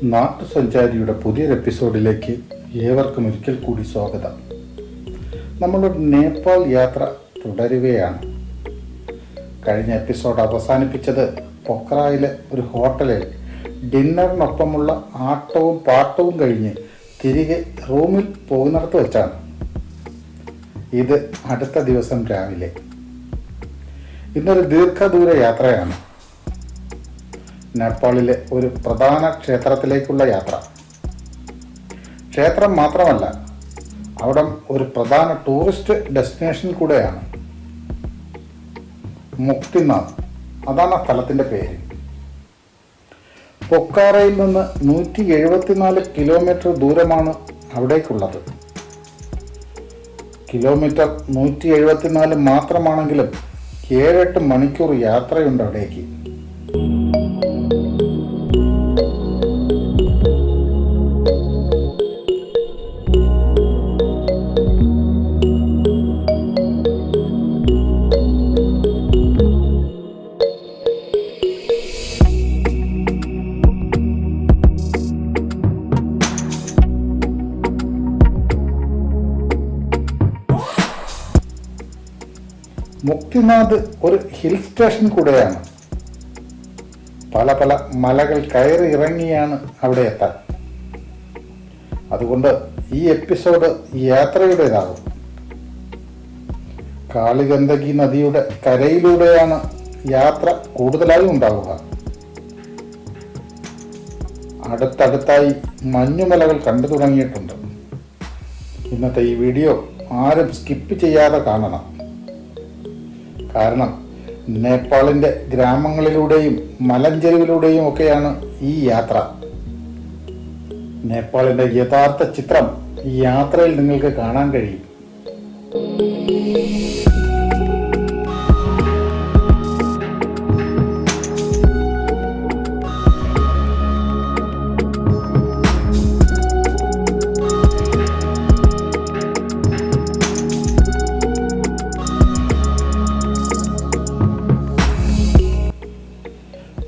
നാട്ടുസഞ്ചാരിയുടെ പുതിയൊരു എപ്പിസോഡിലേക്ക് ഏവർക്കും ഒരിക്കൽ കൂടി സ്വാഗതം. നമ്മളുടെ നേപ്പാൾ യാത്ര തുടരുകയാണ്. കഴിഞ്ഞ എപ്പിസോഡ് അവസാനിപ്പിച്ചത് പൊക്രായിലെ ഒരു ഹോട്ടലിൽ ഡിന്നറിനൊപ്പമുള്ള ആട്ടവും പാട്ടവും കഴിഞ്ഞ് തിരികെ റൂമിൽ പോകുന്നിടത്ത് വെച്ചാണ്. ഇത് അടുത്ത ദിവസം രാവിലെ. ഇന്നൊരു ദീർഘദൂര യാത്രയാണ്. നേപ്പാളിലെ ഒരു പ്രധാന ക്ഷേത്രത്തിലേക്കുള്ള യാത്ര. ക്ഷേത്രം മാത്രമല്ല, അവിടെ ഒരു പ്രധാന ടൂറിസ്റ്റ് ഡെസ്റ്റിനേഷൻ കൂടെയാണ്. മുക്തിനാഥ്, അതാണ് ആ സ്ഥലത്തിൻ്റെ പേര്. പൊക്കാറയിൽ നിന്ന് 174 കിലോമീറ്റർ ദൂരമാണ് അവിടേക്കുള്ളത്. കിലോമീറ്റർ 174 മാത്രമാണെങ്കിലും 7-8 മണിക്കൂർ യാത്രയുണ്ട് അവിടേക്ക്. മുക്തിനാഥ് ഒരു ഹിൽ സ്റ്റേഷൻ കൂടെയാണ്. പല പല മലകൾ കയറി ഇറങ്ങിയാണ് അവിടെ എത്താൻ. അതുകൊണ്ട് ഈ എപ്പിസോഡ് യാത്രയുടേതാകും. കാളിഗണ്ഡകി നദിയുടെ കരയിലൂടെയാണ് യാത്ര കൂടുതലായും ഉണ്ടാവുക. അടുത്തടുത്തായി മഞ്ഞുമലകൾ കണ്ടു തുടങ്ങിയിട്ടുണ്ട്. ഇന്നത്തെ ഈ വീഡിയോ ആരും സ്കിപ്പ് ചെയ്യാതെ കാണണം. കാരണം നേപ്പാളിൻ്റെ ഗ്രാമങ്ങളിലൂടെയും മലഞ്ചെരുവിലൂടെയും ഒക്കെയാണ് ഈ യാത്ര. നേപ്പാളിൻ്റെ യഥാർത്ഥ ചിത്രം ഈ യാത്രയിൽ നിങ്ങൾക്ക് കാണാൻ കഴിയും.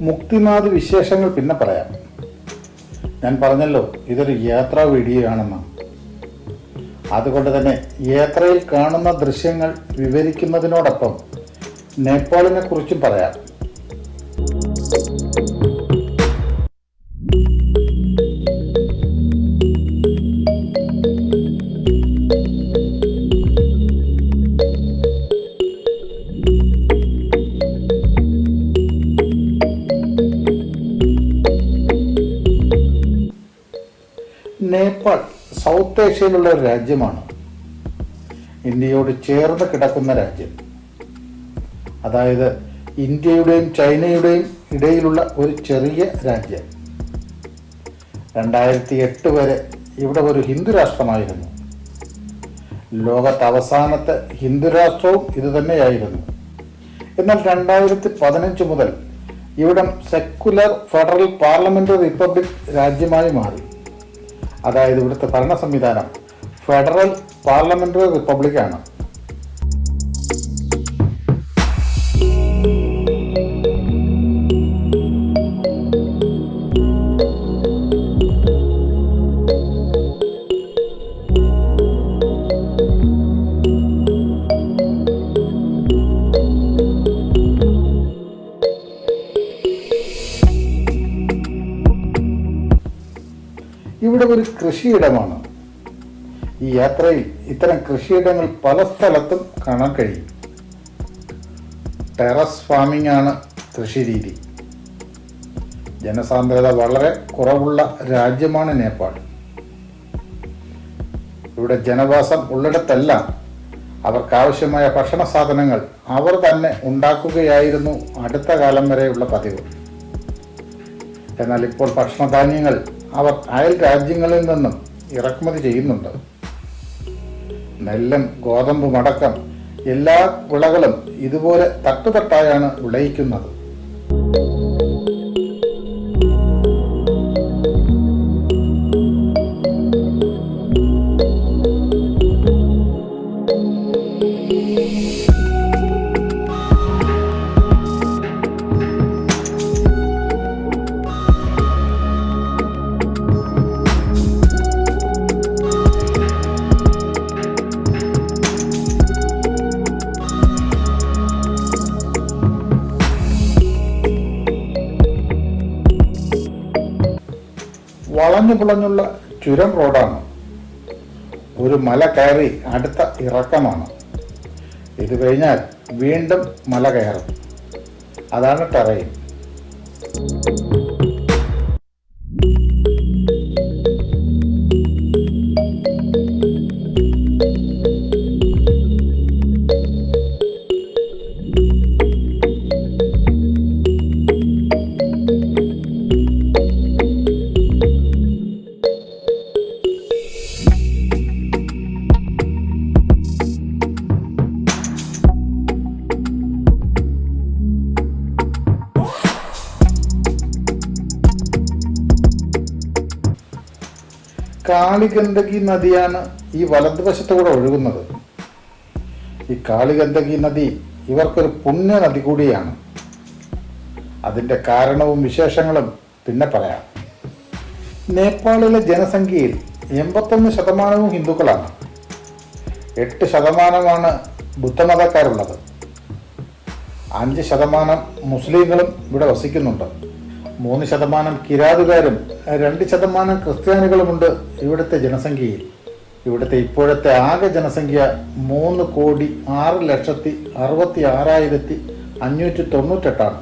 മുക്തിനാഥ് വിശേഷങ്ങൾ പിന്നെ പറയാം. ഞാൻ പറഞ്ഞല്ലോ ഇതൊരു യാത്രാ വീഡിയോ ആണെന്ന്. അതുകൊണ്ട് തന്നെ യാത്രയിൽ കാണുന്ന ദൃശ്യങ്ങൾ വിവരിക്കുന്നതിനോടൊപ്പം നേപ്പാളിനെ കുറിച്ചും പറയാം. നേപ്പാൾ സൗത്ത് ഏഷ്യയിലുള്ള ഒരു രാജ്യമാണ്. ഇന്ത്യയോട് ചേർന്ന് കിടക്കുന്ന രാജ്യം. അതായത് ഇന്ത്യയുടെയും ചൈനയുടെയും ഇടയിലുള്ള ഒരു ചെറിയ രാജ്യം. 2008 വരെ ഇവിടെ ഒരു ഹിന്ദു രാഷ്ട്രമായിരുന്നു. ലോകത്ത് അവസാനത്തെ ഹിന്ദു രാഷ്ട്രവും ഇതുതന്നെയായിരുന്നു. എന്നാൽ 2015 മുതൽ ഇവിടം സെക്കുലർ ഫെഡറൽ പാർലമെന്ററി റിപ്പബ്ലിക് രാജ്യമായി മാറി. അതായത് ഇവിടുത്തെ ഭരണ സംവിധാനം ഫെഡറൽ പാർലമെന്ററി റിപ്പബ്ലിക്കാണ്. ഇവിടെ ഒരു കൃഷിയിടമാണ്. ഈ യാത്രയിൽ ഇത്തരം കൃഷിയിടങ്ങൾ പല സ്ഥലത്തും കാണാൻ കഴിയും. ടെറസ് ഫാമിംഗ് ആണ് കൃഷി രീതി. ജനസാന്ദ്രത വളരെ കുറവുള്ള രാജ്യമാണ് നേപ്പാൾ. ഇവിടെ ജനവാസം ഉള്ളിടത്തെല്ലാം അവർക്കാവശ്യമായ ഭക്ഷണ സാധനങ്ങൾ അവർ തന്നെ ഉണ്ടാക്കുകയായിരുന്നു അടുത്ത കാലം വരെയുള്ള പതിവ്. എന്നാൽ ഇപ്പോൾ ഭക്ഷണധാന്യങ്ങൾ അവർ അയൽ രാജ്യങ്ങളിൽ നിന്നും ഇറക്കുമതി ചെയ്യുന്നുണ്ട്. നെല്ലും ഗോതമ്പും അടക്കം എല്ലാ വിളകളും ഇതുപോലെ തട്ടുതട്ടായാണ് വിളയിക്കുന്നത്. വളഞ്ഞു പുളഞ്ഞുള്ള ചുരം റോഡാണ്. ഒരു മല കയറി അടുത്ത ഇറക്കമാണ്. ഇത് കഴിഞ്ഞാൽ വീണ്ടും മല കയറും. അതാണ് ടെറൈൻ. കാളിഗണ്ഡകി നദിയാണ് ഈ വലതുവശത്തുകൂടെ ഒഴുകുന്നത്. ഈ കാളിഗണ്ഡകി നദി ഇവർക്കൊരു പുണ്യ നദി കൂടിയാണ്. അതിൻ്റെ കാരണവും വിശേഷങ്ങളും പിന്നെ പറയാം. നേപ്പാളിലെ ജനസംഖ്യയിൽ 81% ഹിന്ദുക്കളാണ്. 8% ബുദ്ധമതക്കാരുള്ളത്. 5% മുസ്ലിങ്ങളും ഇവിടെ വസിക്കുന്നുണ്ട്. 3% കിരാതുകാരും 2% ക്രിസ്ത്യാനികളുമുണ്ട് ഇവിടുത്തെ ജനസംഖ്യയിൽ. ഇവിടുത്തെ ഇപ്പോഴത്തെ ആകെ ജനസംഖ്യ 3,06,66,598.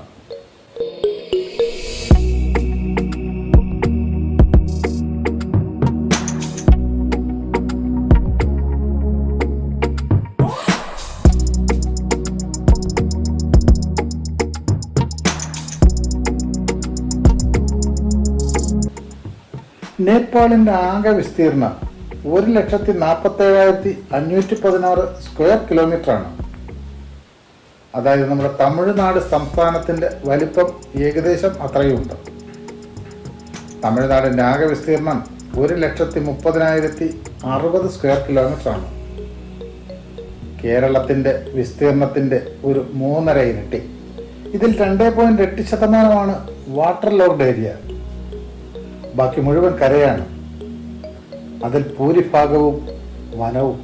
നേപ്പാളിൻ്റെ ആകെ വിസ്തീർണം 1,47,516 സ്ക്വയർ കിലോമീറ്ററാണ്. അതായത് നമ്മുടെ തമിഴ്നാട് സംസ്ഥാനത്തിൻ്റെ വലിപ്പം ഏകദേശം അത്രയുമുണ്ട്. തമിഴ്നാടിൻ്റെ ആകെ വിസ്തീർണം 1,30,60 സ്ക്വയർ കിലോമീറ്ററാണ്. കേരളത്തിൻ്റെ വിസ്തീർണത്തിൻ്റെ ഒരു 3.5 ഇരട്ടി. ഇതിൽ 2.8% വാട്ടർ ലോക്ഡ് ഏരിയ. ബാക്കി മുഴുവൻ കരയാണ്. അതിൽ ഭൂരിഭാഗവും വനവും.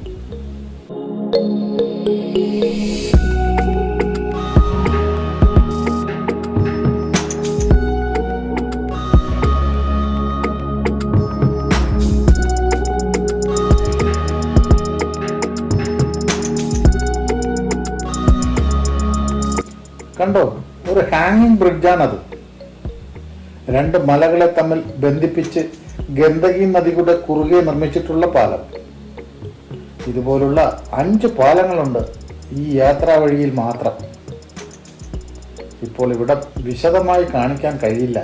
കണ്ടോ, ഒരു ഹാങ്ങിങ് ബ്രിഡ്ജാണത്. 2 മലകളെ തമ്മിൽ ബന്ധിപ്പിച്ച് ഗണ്ഡകി നദിയുടെ കുറുകെ നിർമ്മിച്ചിട്ടുള്ള പാലം. ഇതുപോലുള്ള 5 പാലങ്ങളുണ്ട് ഈ യാത്രാ വഴിയിൽ മാത്രം. ഇപ്പോൾ ഇവിടെ വിശദമായി കാണിക്കാൻ കഴിയില്ല.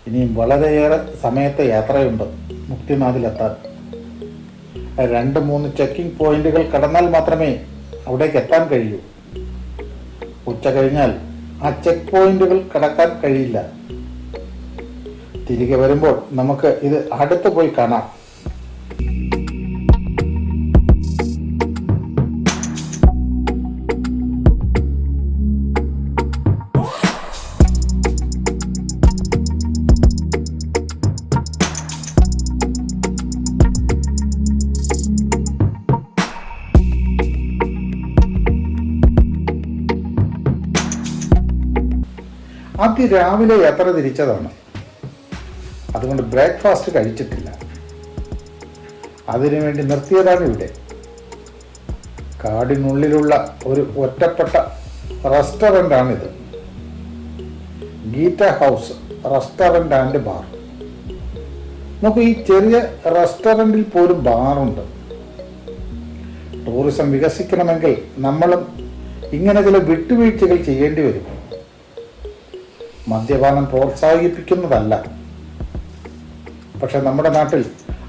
ഇനിയും വളരെയേറെ സമയത്തെ യാത്രയുണ്ട് മുക്തിനാഥിലെത്താൻ. 2-3 ചെക്കിംഗ് പോയിന്റുകൾ കടന്നാൽ മാത്രമേ അവിടേക്ക് എത്താൻ കഴിയൂ. ഉച്ച കഴിഞ്ഞാൽ ആ ചെക്ക് പോയിന്റുകൾ കടക്കാൻ കഴിയില്ല. തിരികെ വരുമ്പോൾ നമുക്ക് ഇത് അടുത്ത് പോയി കാണാം. രാവിലെ യാത്ര തിരിച്ചതാണ്. അതുകൊണ്ട് ബ്രേക്ക്ഫാസ്റ്റ് കഴിച്ചിട്ടില്ല. അതിനുവേണ്ടി നിർത്തിയതാണ് ഇവിടെ. കാടിനുള്ളിലുള്ള ഒരു ഒറ്റപ്പെട്ട റെസ്റ്റോറൻ്റാണിത്. ഗീറ്റ ഹൗസ് റെസ്റ്റോറൻ്റ് ആൻഡ് ബാർ. നമുക്ക് ഈ ചെറിയ റെസ്റ്റോറൻറ്റിൽ പോലും ബാറുണ്ട്. ടൂറിസം വികസിക്കണമെങ്കിൽ നമ്മളും ഇങ്ങനെ ചില വിട്ടുവീഴ്ചകൾ ചെയ്യേണ്ടി വരും. മദ്യപാനം പ്രോത്സാഹിപ്പിക്കുന്നതല്ല, പക്ഷെ നമ്മുടെ നാട്ടിൽ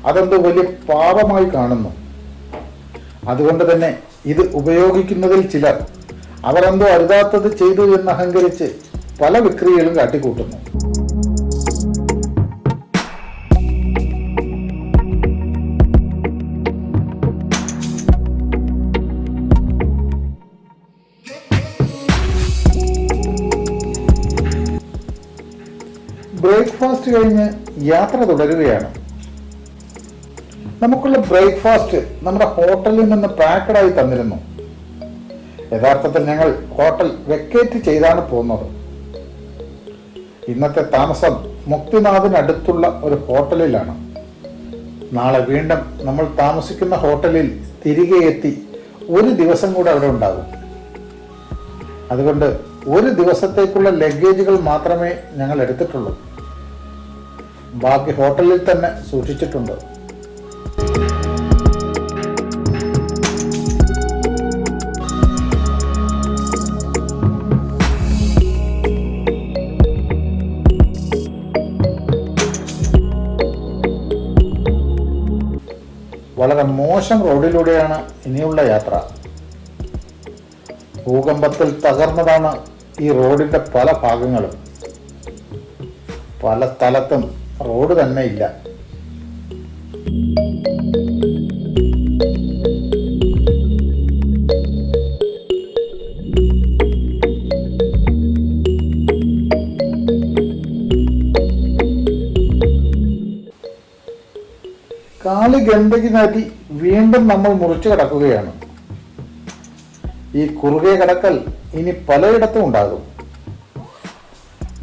അതെന്തോ വലിയ പാപമായി കാണുന്നു. അതുകൊണ്ട് തന്നെ ഇത് ഉപയോഗിക്കുന്നതിൽ ചിലർ അവരെന്തോ അരുതാത്തത് ചെയ്തു എന്ന് അഹങ്കരിച്ച് പല വിക്രികളും കാട്ടിക്കൂട്ടുന്നു. ബ്രേക്ക്ഫാസ്റ്റ് കഴിഞ്ഞ് യാത്ര തുടരുകയാണ്. നമുക്കുള്ള ബ്രേക്ക്ഫാസ്റ്റ് നമ്മുടെ ഹോട്ടലിൽ നിന്ന് പാക്കഡായി തന്നിരുന്നു. യഥാർത്ഥത്തിൽ ഞങ്ങൾ ഹോട്ടൽ വെക്കേറ്റ് ചെയ്താണ് പോകുന്നത്. ഇന്നത്തെ താമസം മുക്തിനാഥിനടുത്തുള്ള ഒരു ഹോട്ടലിലാണ്. നാളെ വീണ്ടും നമ്മൾ താമസിക്കുന്ന ഹോട്ടലിൽ തിരികെ എത്തി ഒരു ദിവസം കൂടെ അവിടെ ഉണ്ടാകും. അതുകൊണ്ട് ഒരു ദിവസത്തേക്കുള്ള ലഗേജുകൾ മാത്രമേ ഞങ്ങൾ എടുത്തിട്ടുള്ളൂ. ബാക്കി ഹോട്ടലിൽ തന്നെ സൂക്ഷിച്ചിട്ടുണ്ട്. വളരെ മോശം റോഡിലൂടെയാണ് ഇനിയുള്ള യാത്ര. ഭൂകമ്പത്തിൽ തകർന്നതാണ് ഈ റോഡിൻ്റെ പല ഭാഗങ്ങളും. പല സ്ഥലത്തും റോഡ് തന്നെ ഇല്ല. കാളി ഗണ്ഡകി നദി വീണ്ടും നമ്മൾ മുറിച്ചു കടക്കുകയാണ്. ഈ കുറുകെ കടക്കൽ ഇനി പലയിടത്തും ഉണ്ടാകും.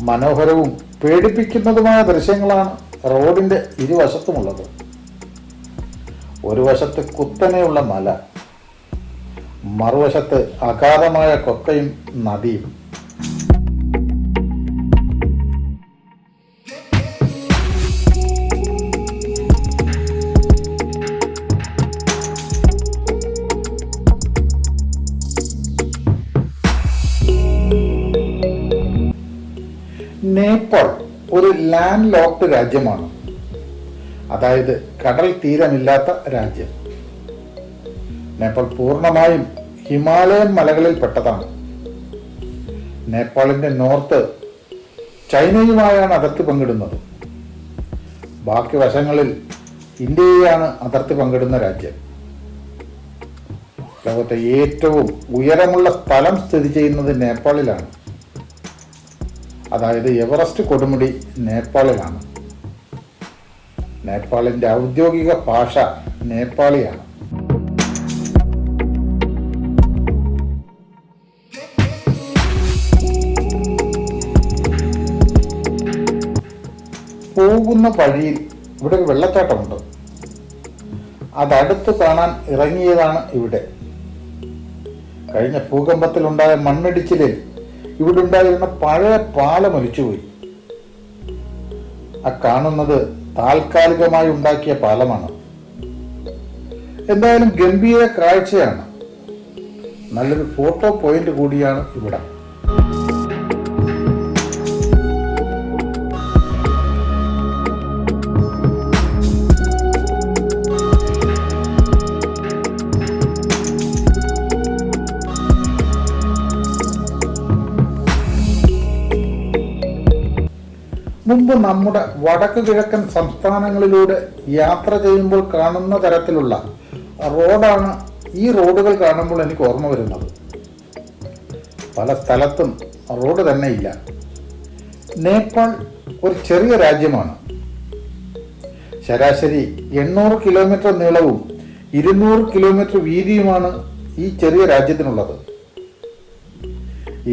മനോഹരവും പേടിപ്പിക്കുന്നതുമായ ദൃശ്യങ്ങളാണ് റോഡിന്റെ ഇരുവശത്തുമുള്ളത്. ഒരു വശത്ത് കുത്തനെയുള്ള മല, മറുവശത്ത് അഗാധമായ കൊക്കയും നദിയും. നേപ്പാൾ ഒരു ലാൻഡ് ലോക്ക്ഡ് രാജ്യമാണ്. അതായത് കടൽ തീരമില്ലാത്ത രാജ്യം. നേപ്പാൾ പൂർണ്ണമായും ഹിമാലയൻ മലകളിൽ പെട്ടതാണ്. നേപ്പാളിന്റെ നോർത്ത് ചൈനയുമായാണ് അതിർത്തി പങ്കിടുന്നത്. ബാക്കി വശങ്ങളിൽ ഇന്ത്യയെയാണ് അതിർത്തി പങ്കിടുന്ന രാജ്യം. ലോകത്തെ ഏറ്റവും ഉയരമുള്ള സ്ഥലം സ്ഥിതി ചെയ്യുന്നത് നേപ്പാളിലാണ്. അതായത് എവറസ്റ്റ് കൊടുമുടി നേപ്പാളിലാണ്. നേപ്പാളിന്റെ ഔദ്യോഗിക ഭാഷ നേപ്പാളിയാണ്. പോകുന്ന വഴിയിൽ ഇവിടെ ഒരു വെള്ളച്ചാട്ടമുണ്ട്. അതടുത്ത് കാണാൻ ഇറങ്ങിയതാണ് ഇവിടെ. കഴിഞ്ഞ ഭൂകമ്പത്തിലുണ്ടായ മണ്ണിടിച്ചിലിൽ ഇവിടെ ഉണ്ടായിരുന്ന പഴയ പാലം ഒലിച്ചുപോയി. ആ കാണുന്നത് താൽക്കാലികമായി ഉണ്ടാക്കിയ പാലമാണ്. എന്തായാലും ഗംഭീര കാഴ്ചയാണ്. നല്ലൊരു ഫോട്ടോ പോയിന്റ് കൂടിയാണ് ഇവിടെ. മുമ്പ് നമ്മുടെ വടക്ക് കിഴക്കൻ സംസ്ഥാനങ്ങളിലൂടെ യാത്ര ചെയ്യുമ്പോൾ കാണുന്ന തരത്തിലുള്ള റോഡാണ് ഈ റോഡുകൾ കാണുമ്പോൾ എനിക്ക് ഓർമ്മ വരുന്നത്. പല സ്ഥലത്തും റോഡ് തന്നെ ഇല്ല. നേപ്പാൾ ഒരു ചെറിയ രാജ്യമാണ്. ശരാശരി 800 കിലോമീറ്റർ നീളവും 200 കിലോമീറ്റർ വീതിയുമാണ് ഈ ചെറിയ രാജ്യത്തിനുള്ളത്.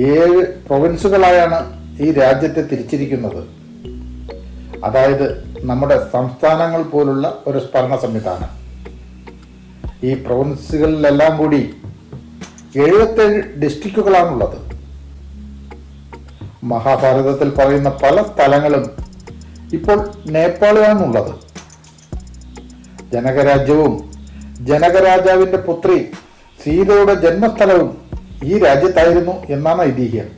7 പ്രൊവിൻസുകളായാണ് ഈ രാജ്യത്തെ തിരിച്ചിരിക്കുന്നത്. അതായത് നമ്മുടെ സംസ്ഥാനങ്ങൾ പോലുള്ള ഒരു ഭരണ സംവിധാനം. ഈ പ്രൊവിൻസുകളിലെല്ലാം കൂടി 77 ഡിസ്ട്രിക്റ്റുകളാണുള്ളത്. മഹാഭാരതത്തിൽ പറയുന്ന പല സ്ഥലങ്ങളും ഇപ്പോൾ നേപ്പാളിലാണുള്ളത്. ജനകരാജ്യവും ജനകരാജാവിന്റെ പുത്രി സീതയുടെ ജന്മസ്ഥലവും ഈ രാജ്യത്തായിരുന്നു എന്നാണ് ഐതിഹ്യം.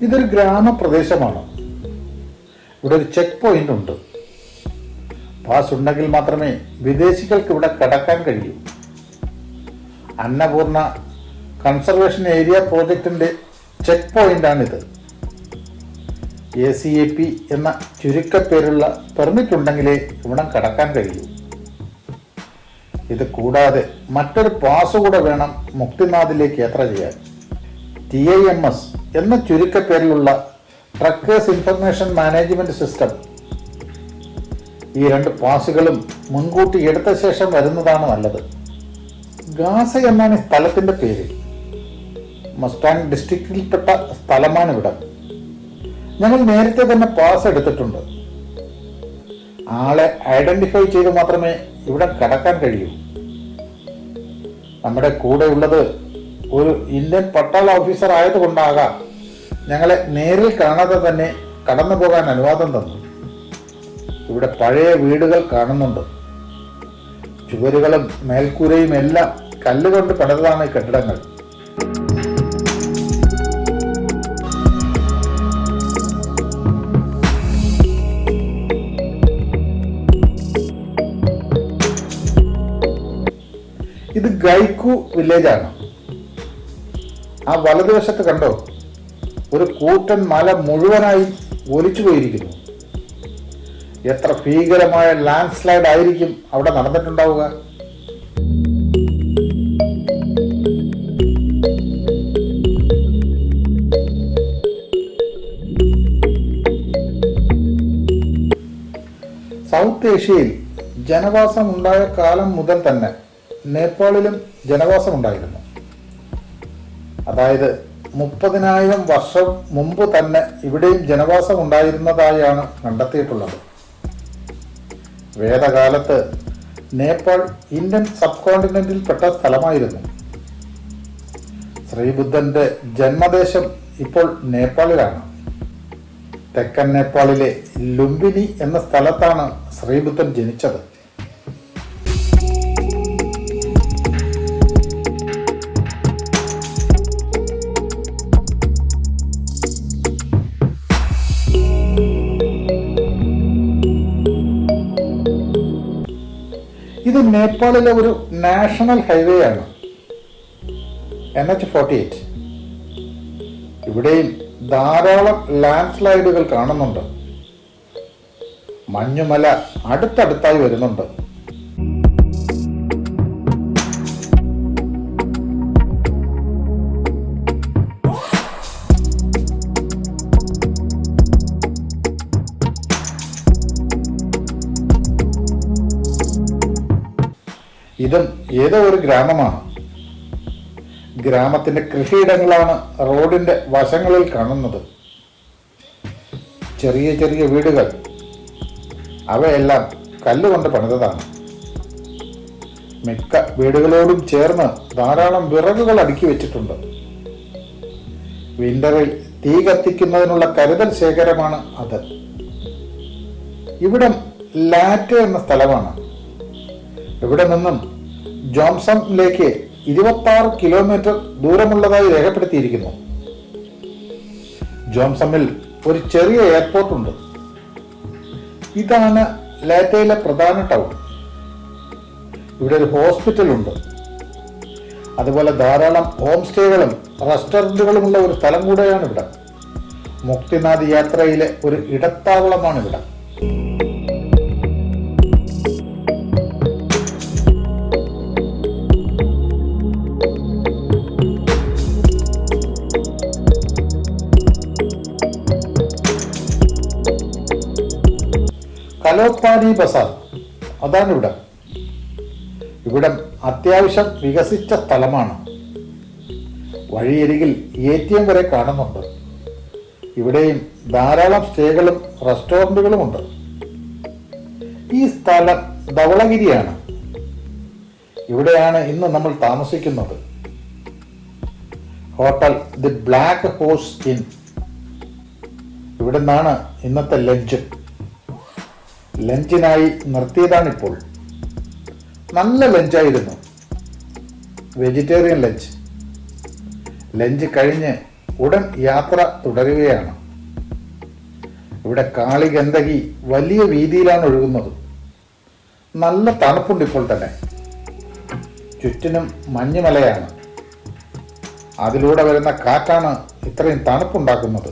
ഇതൊരു ഗ്രാമപ്രദേശമാണ്. ഇവിടെ ഒരു ചെക്ക് പോയിന്റ് ഉണ്ട്. പാസ് ഉണ്ടെങ്കിൽ മാത്രമേ വിദേശികൾക്ക് ഇവിടെ കടക്കാൻ കഴിയൂ. അന്നപൂർണ കൺസർവേഷൻ ഏരിയ പ്രോജക്റ്റിന്റെ ചെക്ക് പോയിന്റാണിത്. ACAP എന്ന ചുരുക്കപ്പേരുള്ള പെർമിറ്റ് ഉണ്ടെങ്കിലേ ഇവിടം കടക്കാൻ കഴിയൂ. ഇത് കൂടാതെ മറ്റൊരു പാസ് കൂടെ വേണം മുക്തിനാഥിലേക്ക് യാത്ര ചെയ്യാൻ. TIMS എന്ന ചുരുക്കപ്പേരിലുള്ള ട്രക്കേഴ്സ് ഇൻഫർമേഷൻ മാനേജ്മെന്റ് സിസ്റ്റം. ഈ 2 പാസുകളും മുൻകൂട്ടി എടുത്ത ശേഷം വരുന്നതാണ് നല്ലത്. ഗാസ എന്നാണ് സ്ഥലത്തിൻ്റെ പേര്. മസ്റ്റാങ് ഡിസ്ട്രിക്റ്റിൽപ്പെട്ട സ്ഥലമാണ് ഇവിടം. ഞങ്ങൾ നേരത്തെ തന്നെ പാസ് എടുത്തിട്ടുണ്ട്. ആളെ ഐഡന്റിഫൈ ചെയ്ത് മാത്രമേ ഇവിടെ കടക്കാൻ കഴിയൂ. നമ്മുടെ കൂടെ ഉള്ളത് ഒരു ഇന്ത്യൻ പട്ടാള ഓഫീസർ ആയതുകൊണ്ടാകാം ഞങ്ങളെ നേരിൽ കാണാതെ തന്നെ കടന്നു പോകാൻ അനുവാദം തന്നു. ഇവിടെ പഴയ വീടുകൾ കാണുന്നുണ്ട്. ചുവരുകളും മേൽക്കൂരയും എല്ലാം കല്ലുകൊണ്ട് പണിതതാണ് ഈ കെട്ടിടങ്ങൾ. ഇത് ഗൈക്കു വില്ലേജാണ്. ആ വലതുവശത്ത് കണ്ടോ, ഒരു കൂറ്റൻ മല മുഴുവനായി ഒലിച്ചു പോയിരിക്കുന്നു. എത്ര ഭീകരമായ ലാൻഡ് സ്ലൈഡ് ആയിരിക്കും അവിടെ നടന്നിട്ടുണ്ടാവുക. സൗത്ത് ഏഷ്യയിൽ ജനവാസം ഉണ്ടായ കാലം മുതൽ തന്നെ നേപ്പാളിലും ജനവാസം ഉണ്ടായിരുന്നു. അതായത് 30,000 വർഷം മുമ്പ് തന്നെ ഇവിടെയും ജനവാസം ഉണ്ടായിരുന്നതായാണ് കണ്ടെത്തിയിട്ടുള്ളത്. വേദകാലത്ത് നേപ്പാൾ ഇന്ത്യൻ സബ് കോണ്ടിനെന്റിൽപ്പെട്ട സ്ഥലമായിരുന്നു. ശ്രീബുദ്ധന്റെ ജന്മദേശം ഇപ്പോൾ നേപ്പാളിലാണ്. തെക്കൻ നേപ്പാളിലെ ലുംബിനി എന്ന സ്ഥലത്താണ് ശ്രീബുദ്ധൻ ജനിച്ചത്. ഇത് നേപ്പാളിലെ ഒരു നാഷണൽ ഹൈവേ ആണ്, NH-48. ഇവിടെയും ധാരാളം ലാൻഡ് സ്ലൈഡുകൾ കാണുന്നുണ്ട്. മഞ്ഞുമല അടുത്തടുത്തായി വരുന്നുണ്ട്. ഇതും ഏതോ ഒരു ഗ്രാമമാണ്. ഗ്രാമത്തിന്റെ കൃഷിയിടങ്ങളാണ് റോഡിന്റെ വശങ്ങളിൽ കാണുന്നത്. ചെറിയ ചെറിയ വീടുകൾ, അവയെല്ലാം കല്ലുകൊണ്ട് പണിതതാണ്. മിക്ക വീടുകളോടും ചേർന്ന് ധാരാളം വിറകുകൾ അടുക്കി വെച്ചിട്ടുണ്ട്. വിന്ററിൽ തീ കത്തിക്കുന്നതിനുള്ള കരുതൽ ശേഖരമാണ് അത്. ഇവിടം ലാറ്റ് എന്ന സ്ഥലമാണ്. ഇവിടെ നിന്നും ജോംസണിലേക്ക് 26 കിലോമീറ്റർ ദൂരമുള്ളതായി രേഖപ്പെടുത്തിയിരിക്കുന്നു. ജോംസണിൽ ഒരു ചെറിയ എയർപോർട്ട് ഉണ്ട്. ഇതാണ് ലാറ്റയിലെ പ്രധാന ടൗൺ. ഇവിടെ ഒരു ഹോസ്പിറ്റൽ ഉണ്ട്. അതുപോലെ ധാരാളം ഹോം സ്റ്റേകളും റെസ്റ്റോറൻറ്റുകളുമുള്ള ഒരു സ്ഥലം കൂടെയാണ് ഇവിടെ. മുക്തിനാഥ് യാത്രയിലെ ഒരു ഇടത്താവളമാണ് ഇവിടെ. കലോപ്പാനി ബസാർ, അതാണ് ഇവിടെ. ഇവിടം അത്യാവശ്യം വികസിച്ച സ്ഥലമാണ്. വഴിയരികിൽ ATM വരെ കാണുന്നുണ്ട്. ഇവിടെയും ധാരാളം സ്റ്റേകളും റെസ്റ്റോറൻറ്റുകളും ഉണ്ട്. ഈ സ്ഥലം ധവളഗിരിയാണ്. ഇവിടെയാണ് ഇന്ന് നമ്മൾ താമസിക്കുന്നത്. Hotel the black horse in. ഇവിടെ നിന്നാണ് ഇന്നത്തെ ലഞ്ചിനായി നിർത്തിയതാണിപ്പോൾ. നല്ല ലഞ്ചായിരുന്നു, വെജിറ്റേറിയൻ ലഞ്ച്. ലഞ്ച് കഴിഞ്ഞ് ഉടൻ യാത്ര തുടരുകയാണ്. ഇവിടെ കാളി ഗണ്ഡകി വലിയ വീതിയിലാണ് ഒഴുകുന്നത്. നല്ല തണുപ്പുണ്ട് ഇപ്പോൾ തന്നെ. ചുറ്റിനും മഞ്ഞുമലയാണ്. അതിലൂടെ വരുന്ന കാറ്റാണ് ഇത്രയും തണുപ്പുണ്ടാക്കുന്നത്.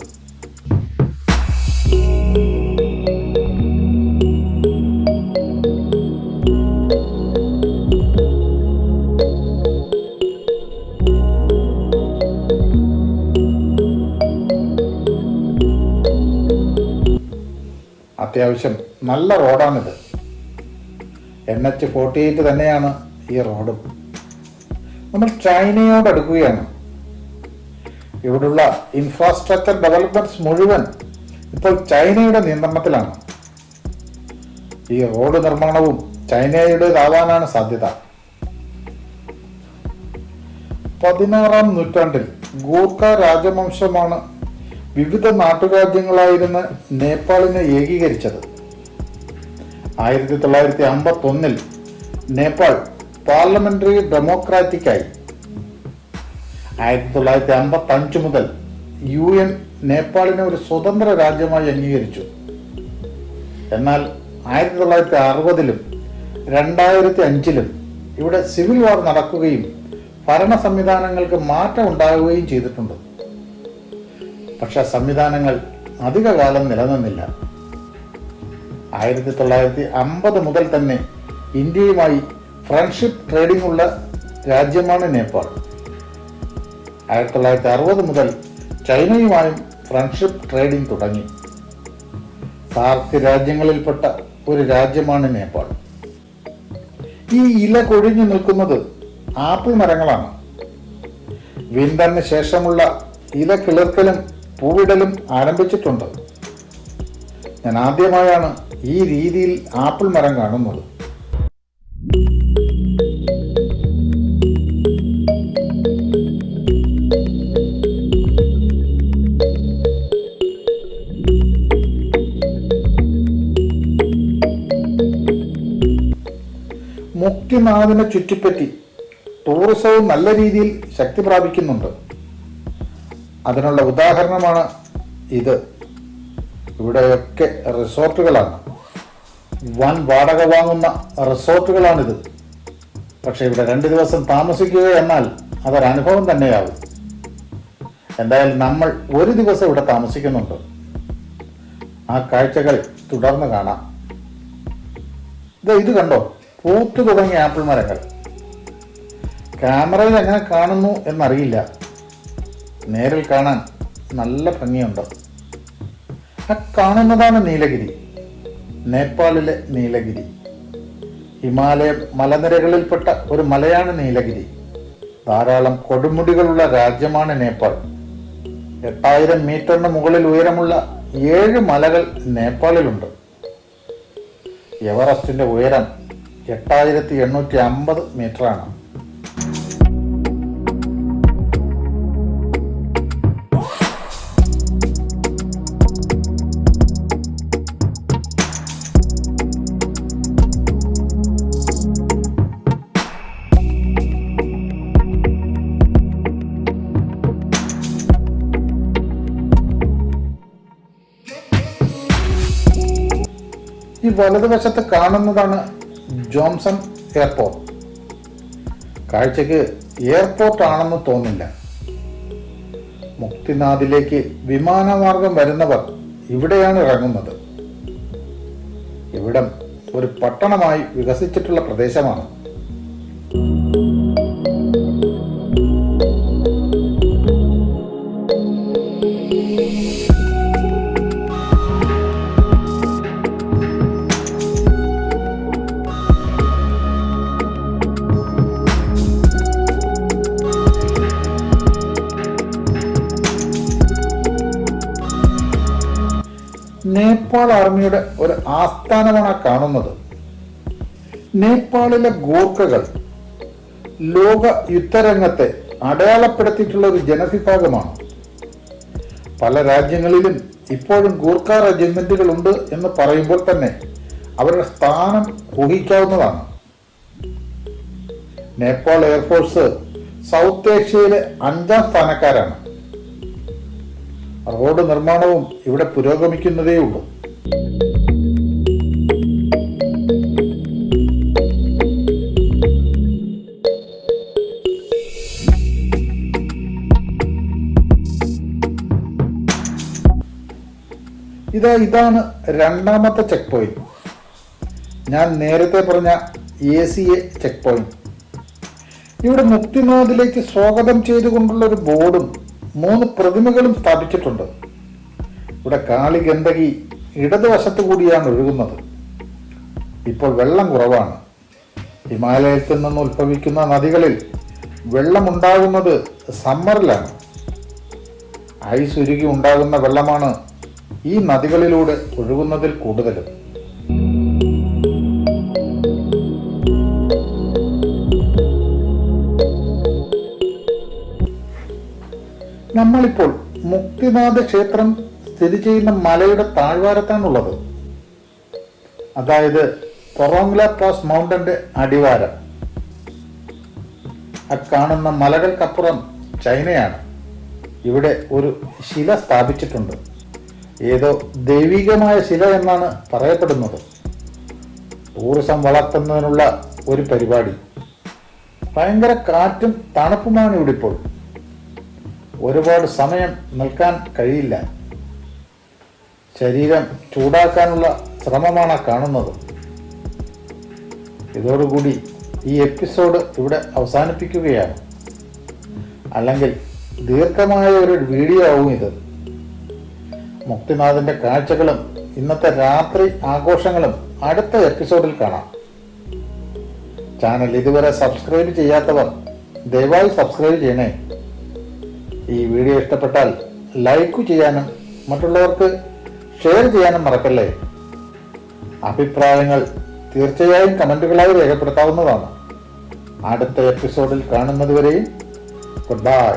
അത്യാവശ്യം നല്ല റോഡാണിത്. NH-48 തന്നെയാണ് ഈ റോഡും. നമ്മൾ ചൈനയോട് അടുക്കുകയാണ്. ഇവിടുള്ള ഇൻഫ്രാസ്ട്രക്ചർ ഡെവലപ്മെന്റ്സ് മുഴുവൻ ഇപ്പോൾ ചൈനയുടെ നിയന്ത്രണത്തിലാണ്. ഈ റോഡ് നിർമ്മാണവും ചൈനയുടേതാവാനാണ് സാധ്യത. 16-ാം നൂറ്റാണ്ടിൽ ഗൂർഖ രാജവംശമാണ് വിവിധ നാട്ടുരാജ്യങ്ങളായിരുന്ന നേപ്പാളിനെ ഏകീകരിച്ചത്. 1951 നേപ്പാൾ പാർലമെന്ററി ഡെമോക്രാറ്റിക്കായി. 1955 മുതൽ UN നേപ്പാളിനെ ഒരു സ്വതന്ത്ര രാജ്യമായി അംഗീകരിച്ചു. എന്നാൽ 1960-ലും 2005-ലും ഇവിടെ സിവിൽ വാർ നടക്കുകയും ഭരണ സംവിധാനങ്ങൾക്ക് മാറ്റം ഉണ്ടാവുകയും ചെയ്തിട്ടുണ്ട്. പക്ഷെ സംവിധാനങ്ങൾ അധികകാലം നിലനിന്നില്ല. 1950 മുതൽ തന്നെ ഇന്ത്യയുമായി ഫ്രണ്ട്ഷിപ്പ് ട്രേഡിംഗ് ഉള്ള രാജ്യമാണ് നേപ്പാൾ. 1960 മുതൽ ചൈനയുമായും ഫ്രണ്ട്ഷിപ്പ് ട്രേഡിംഗ് തുടങ്ങി. സാർക്ക് രാജ്യങ്ങളിൽപ്പെട്ട ഒരു രാജ്യമാണ് നേപ്പാൾ. ഈ ഇല കൊഴിഞ്ഞു നിൽക്കുന്നത് ആപ്പിൾ മരങ്ങളാണ്. വിന്ററിന് ശേഷമുള്ള ഇല കിളിർക്കലും പൂവിടലും ആരംഭിച്ചിട്ടുണ്ട്. ഞാൻ ആദ്യമായാണ് ഈ രീതിയിൽ ആപ്പിൾ മരം കാണുന്നത്. മുക്തിനാഥിനെ ചുറ്റിപ്പറ്റി ടൂറിസവും നല്ല രീതിയിൽ ശക്തി പ്രാപിക്കുന്നുണ്ട്. അതിനുള്ള ഉദാഹരണമാണ് ഇത്. ഇവിടെയൊക്കെ റിസോർട്ടുകളാണ്. വൻ വാടക വാങ്ങുന്ന റിസോർട്ടുകളാണിത്. പക്ഷെ ഇവിടെ 2 ദിവസം താമസിക്കുക എന്നാൽ അതൊരനുഭവം തന്നെയാവും. എന്തായാലും നമ്മൾ ഒരു ദിവസം ഇവിടെ താമസിക്കുന്നുണ്ട്. ആ കാഴ്ചകൾ തുടർന്ന് കാണാം. ഇത് കണ്ടോ, പൂത്തു തുടങ്ങിയ ആപ്പിൾ മരങ്ങൾ. ക്യാമറയിൽ എങ്ങനെ കാണുന്നു എന്നറിയില്ല, നേരിൽ കാണാൻ നല്ല ഭംഗിയുണ്ട്. ആ കാണുന്നതാണ് നീലഗിരി, നേപ്പാളിലെ നീലഗിരി. ഹിമാലയ മലനിരകളിൽപ്പെട്ട ഒരു മലയാണ് നീലഗിരി. ധാരാളം കൊടുമുടികളുള്ള രാജ്യമാണ് നേപ്പാൾ. 8000 മീറ്ററിന് മുകളിൽ ഉയരമുള്ള 7 മലകൾ നേപ്പാളിലുണ്ട്. എവറസ്റ്റിന്റെ ഉയരം 8850 മീറ്ററാണ്. ഈ വലതുവശത്ത് കാണുന്നതാണ് ജോംസൺ എയർപോർട്ട്. കാഴ്ചക്ക് എയർപോർട്ട് ആണെന്ന് തോന്നില്ല. മുക്തിനാഥിലേക്ക് വിമാനമാർഗം വരുന്നവർ ഇവിടെയാണ് ഇറങ്ങുന്നത്. ഇവിടം ഒരു പട്ടണമായി വികസിച്ചിട്ടുള്ള പ്രദേശമാണ്. നേപ്പാൾ ആർമിയുടെ ഒരു ആസ്ഥാനമാണ് കാണുന്നത്. നേപ്പാളിലെ ഗൂർഖകൾ ലോക യുദ്ധരംഗത്തെ അടയാളപ്പെടുത്തിയിട്ടുള്ള ഒരു ജനവിഭാഗമാണ്. പല രാജ്യങ്ങളിലും ഇപ്പോഴും ഗൂർഖ റെജിമെന്റുകൾ ഉണ്ട് എന്ന് പറയുമ്പോൾ തന്നെ അവരുടെ സ്ഥാനം ഊഹിക്കാവുന്നതാണ്. നേപ്പാൾ എയർഫോഴ്സ് സൗത്ത് ഏഷ്യയിലെ 5ാം സ്ഥാനക്കാരാണ്. റോഡ് നിർമ്മാണവും ഇവിടെ പുരോഗമിക്കുന്നതേയുള്ളൂ. ഇതാണ് 2ാമത്തെ ചെക്ക് പോയിന്റ്. ഞാൻ നേരത്തെ പറഞ്ഞ ACA ചെക്ക് പോയിന്റ്. ഇവിടെ മുക്തിനാഥിലേക്ക് സ്വാഗതം ചെയ്തുകൊണ്ടുള്ള ഒരു ബോർഡും 3 പ്രതിമകളും സ്ഥാപിച്ചിട്ടുണ്ട്. ഇവിടെ കാളി, ഗണ്ഡകി ഇടതുവശത്തു കൂടിയാണ് ഒഴുകുന്നത്. ഇപ്പോൾ വെള്ളം കുറവാണ്. ഹിമാലയത്തിൽ നിന്ന് ഉത്ഭവിക്കുന്ന നദികളിൽ വെള്ളമുണ്ടാകുന്നത് സമ്മറിലാണ്. ഐസ് ഉരുകി ഉണ്ടാകുന്ന വെള്ളമാണ് ഈ നദികളിലൂടെ ഒഴുകുന്നതിൽ കൂടുതലും. നമ്മളിപ്പോൾ മുക്തിനാഥ ക്ഷേത്രം സ്ഥിതി ചെയ്യുന്ന മലയുടെ താഴ്വാരത്താണുള്ളത്. അതായത് പൊറോങ്ല പാസ് മൗണ്ടന്റെ അടിവാരം. ആ കാണുന്ന മലകൾക്കപ്പുറം ചൈനയാണ്. ഇവിടെ ഒരു ശില സ്ഥാപിച്ചിട്ടുണ്ട്. ഏതോ ദൈവികമായ ശില എന്നാണ് പറയപ്പെടുന്നത്. ടൂറിസം വളർത്തുന്നതിനുള്ള ഒരു പരിപാടി. ഭയങ്കര കാറ്റും തണുപ്പുമാണ് ഇവിടെ ഇപ്പോൾ. ഒരുപാട് സമയം നിൽക്കാൻ കഴിയില്ല. ശരീരം ചൂടാക്കാനുള്ള ശ്രമമാണ് കാണുന്നത്. ഇതോടുകൂടി ഈ എപ്പിസോഡ് ഇവിടെ അവസാനിപ്പിക്കുകയാണ്. അല്ലെങ്കിൽ ദീർഘമായ ഒരു വീഡിയോ ആവും ഇത്. മുക്തിനാഥിന്റെ കാഴ്ചകളും ഇന്നത്തെ രാത്രി ആഘോഷങ്ങളും അടുത്ത എപ്പിസോഡിൽ കാണാം. ചാനൽ ഇതുവരെ സബ്സ്ക്രൈബ് ചെയ്യാത്തവർ ദയവായി സബ്സ്ക്രൈബ് ചെയ്യണേ. ഈ വീഡിയോ ഇഷ്ടപ്പെട്ടാൽ ലൈക്ക് ചെയ്യാനും മറ്റുള്ളവർക്ക് ഷെയർ ചെയ്യാനും മറക്കല്ലേ. അഭിപ്രായങ്ങൾ തീർച്ചയായും കമൻറ്റുകളായി രേഖപ്പെടുത്താവുന്നതാണ്. അടുത്ത എപ്പിസോഡിൽ കാണുന്നതുവരെയും ഗുഡ് ബൈ.